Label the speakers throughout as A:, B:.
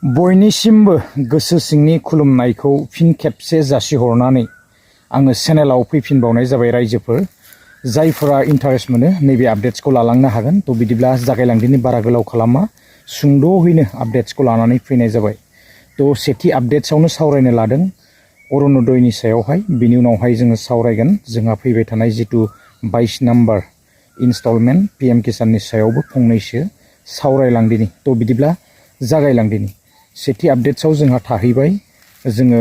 A: बयनिसिमबो गोसो सिंनि खुलुमनायखौ फिन खेबसे जासिहरनानै आङो चेनेलाव फैफिनबावनाय जाबाय रायजोफोर जायफोरा इन्टारेस्ट मोनो नैबे आपडेट्सखौ लालांनो हागोन थ' बिदिब्ला जागायलांदिनि बारा गोलाव खालामा सुंद'हैनो आपडेट्सखौ लानानै फैनाय जाबाय थ' सेथि आपडेट्सआवनो सावरायनो लादों अरुणोदयनि सायावहाय बिनि उनावहाय जोङो सावरायगोन जोंहा फैबाय थानाय जितु 22 नाम्बार इनस्टलमेन्ट पीएम किसाननि सायावबो फंनैसो सावरायलांदिनि थ' बिदिब्ला जागायलांदिनि सेथि आपडेट्सआव जोंहा थाहैबाय जोङो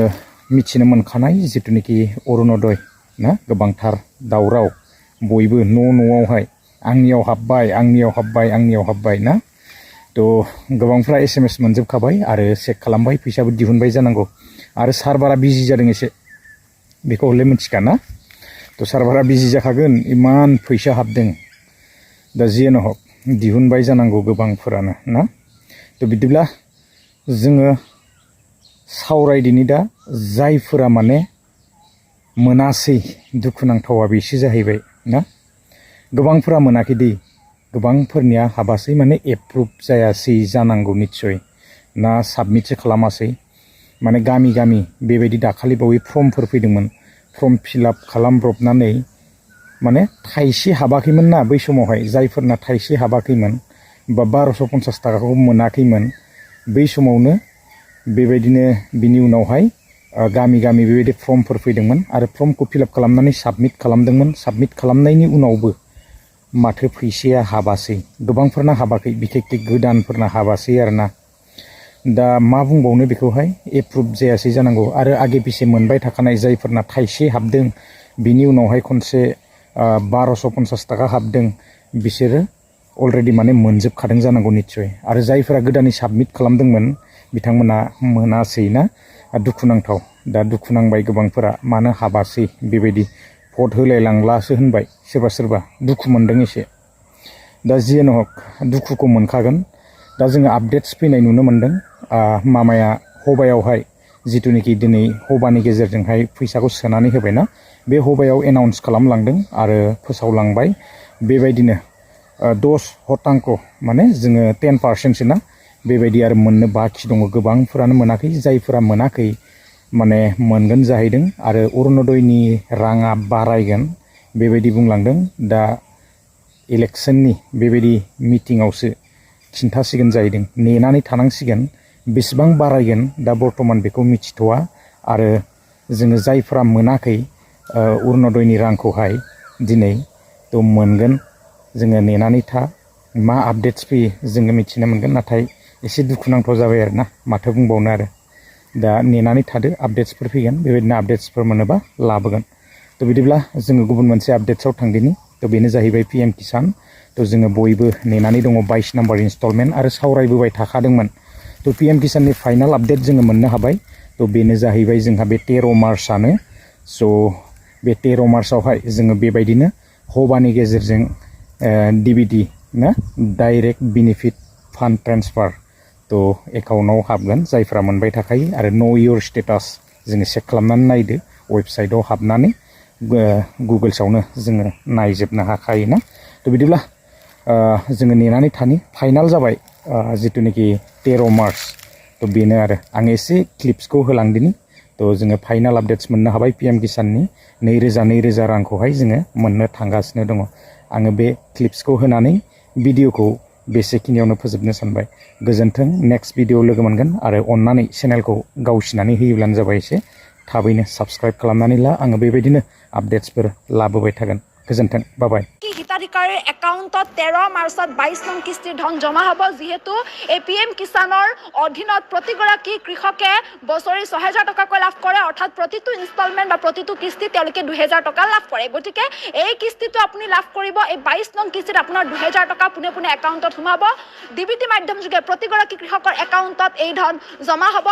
A: मिथिनो मोनखानाय जितुनिखि अरुणोदय ना गोबांथार दावराव बयबो न'आवहाय आंनियाव हाबबाय ना थ' गोबांफ्रा एसएमएस मोनजोबखाबाय आरो चेक खालामबाय फैसाबो दिहुनबाय जानांगौ आरो सार्भारा बिजि जादों एसे बेखौ हले मिथिखाना थ' सार्भारा बिजि जाखागोन इमान फैसा हाबदों दा जियानो हक दिहुनबाय जानांगौ गोबांफोरानो ना थ' बिदिब्ला जोङो सावरायदिनि दा जायफोरा माने मोनासै दुखुनांथावा बेसो जाहैबाय ना गोबांफोरा मोनाखै दै गोबांफोरनिया हाबासै माने एप्रुभ जायासै जानांगौ निस्सय ना साबमिटसो खालामासै माने गामि गामि बेबायदि दाखालि बावै फर्मफोर फैदोंमोन फर्म फिलआप खालामब्रबनानै माने थाइसे हाबाखैमोन ना बै समावहाय जायफोरना थाइसे हाबाखैमोन बा 1250 थाखाखौ मोनाखैमोन बै समावनो बेबायदिनो बिनि उनावहाय गामि गामि बेबायदि फर्मफोर फैदोंमोन आरो फर्मखौ फिलआप खालामनानै साबमिट खालामदोंमोन साबमिट खालामनायनि उनावबो माथो फैसाया हाबासै गोबांफोरना हाबाखै बिखेखथि गोदानफोरना हाबासै आरोना दा मा बुंबावनो बेखौहाय एप्रुभ जायासै जानांगौ आरो आगे पिसे मोनबाय थाखानाय जायफोरना थाइसे हाबदों बिनि उनावहाय खनसे 1250 थाखा हाबदों बिसोरो अलरेडि माने मोनजोबखादों जानांगौ निस्सय आरो जायफोरा गोदानै साबमिट खालामदोंमोन बिथांमोना मोनासै ना दुखुनांथाव दा दुखुनांबाय गोबांफोरा मानो हाबासै बेबायदि भट होलायलांलासो होनबाय सोरबा सोरबा दुखु मोनदों एसे दा जियानो हक दुखुखौ मोनखागोन दा जोङो आपडेट्स फैनाय नुनो मोनदों मामाया हबायावहाय जितुनिखि दिनै हबानि गेजेरजोंहाय फैसाखौ सोनानै होबायना बे हबायाव एनाउन्स खालामलांदों आरो फोसावलांबाय बेबायदिनो 10% माने जोङो 10% ना बेबायदि आरो मोननो बाखि दङ गोबांफोरानो मोनाखै जायफोरा मोनाखै माने मोनगोन जाहैदों आरो अरुणोदयनि राङा बारायगोन बेबायदि बुंलांदों दा इलेक्सननि बेबायदि मिटिंआवसो खिन्थासिगोन जाहैदों नेनानै थानांसिगोन बेसेबां बारायगोन दा बर्तमान बेखौ मिथिथ'वा आरो जोङो जायफोरा मोनाखै अरुणोदयनि रांखौहाय दिनै थ' मोनगोन जोङो नेनानै था मा आपडेट्स फैयो जोङो मिथिनो मोनगोन नाथाय एसे दुखुनांथाव जाबाय आरोना माथो बुंबावनो आरो दा नेनानै थादो आपडेट्सफोर फैगोन बेबायदिनो आपडेट्सफोर मोनोबा लाबोगोन थ' बिदिब्ला जोङो गुबुन मोनसे आपडेट्सआव थांदिनि थ' बेनो जाहैबाय पीएम किसान थ' जोङो बयबो नेनानै दङ 22 नाम्बार इनस्टलमेन्ट आरो सावरायबोबाय थाखादोंमोन थ' पीएम किसाननि फाइनाल आपडेट जोङो मोननो हाबाय थ' बेनो जाहैबाय जोंहा बे 13 मार्चआनो स' बे 13 मार्चआवहाय जोङो बेबायदिनो हबानि गेजेरजों डिबिटि ना डाइरेक्ट बेनिफिट फान्ड ट्रेन्सफार थ' एकाउन्टआव हाबगोन जायफ्रा मोनबाय थाखायो आरो नो योर स्टेटास जोङो चेक खालामनानै नायदो वेबसाइटआव हाबनानै गुगोल्सआवनो जोङो नायजोबनो हाखायो ना थ' बिदिब्ला जोङो नेनानै थानि फाइनाल जाबाय जितुनिखि 13 मार्च थ' बेनो आरो आं एसे क्लिप्सखौ होलांदिनि थ' जोङो फाइनाल आपडेट्स मोननो हाबाय पीएम किसाननि 2000 रांखौहाय जोङो मोननो थांगासिनो दङ आङो बे क्लिप्सखौ होनानै भिडिअखौ बेसेखिनियावनो फोजोबनो सानबाय गोजोन्थों नेक्स्ट भिडिअ लोगो मोनगोन आरो अन्नानै चेनेलखौ गावसिनानै होयोब्लानो जाबाय एसे थाबैनो साबस्क्राइब खालामनानै ला आङो बेबायदिनो आपडेट्सफोर लाबोबाय थागोन गोजोन्थों बाय
B: হিতাধিকাৰীৰ একাউণ্টত 13 মাৰ্চত 22 নং কিস্তিৰ ধন জমা হ'ব যিহেতু এই পিএম কিষাণৰ অধীনত প্ৰতিগৰাকী কৃষকে বছৰি 6000 টকাকৈ লাভ কৰে অৰ্থাৎ প্ৰতিটো ইনষ্টলমেণ্ট বা প্ৰতিটো কিস্তি তেওঁলোকে 2000 টকা লাভ কৰে গতিকে এই কিস্তিটো আপুনি লাভ কৰিব এই 22 নং কিস্তিত আপোনাৰ 2000 টকা পুনে পুনে একাউণ্টত সোমাব ডিবিটি মাধ্যমযোগে প্ৰতিগৰাকী কৃষকৰ একাউণ্টত এই ধন জমা হ'ব